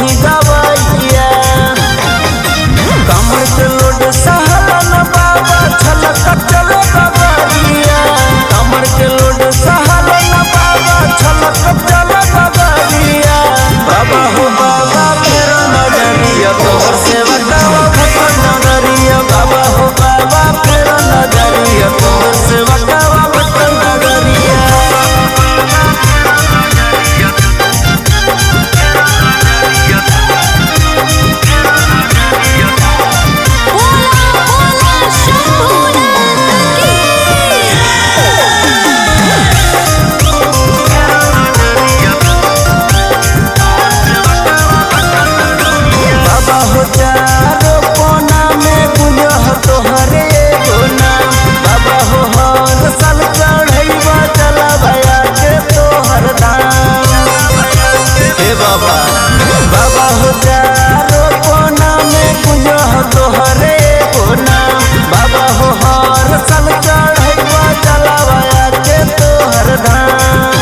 ही गवैया। कमर के लोड सहलन बाबा छलक चल गगरिया। कमर के लोड सहलन बाबा छलक चल गगरिया। बाबा हो बाबा फेरो नजरिया तोहर सेवा गावा भक्त नगरिया। बाबा हो बाबा फेरो नजरिया तोहर सेवा गावा भक्त नगरिया। बाबा हो चारो कोना में गुंजह तोहरे कोना। बाबा हो हर साल चढ़ैबा चलावा के तोहर धाम।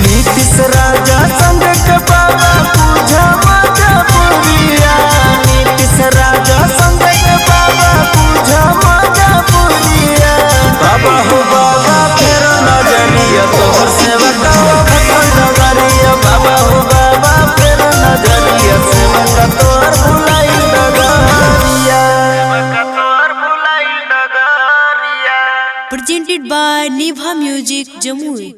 नीतीश राजा संग के बाबा पूजा मजबूरिया। नीतीश राजा संग के बाबा पूजा मजबूरिया। बाबा हो बाबा फेरो नजरिया तोहर सेवा गावा भक्त नगरिया। बाबा हो बाबा फेरो नजरिया सेवा का तोहर भुलाई नगरिया। Presented by Niva Music Jamui.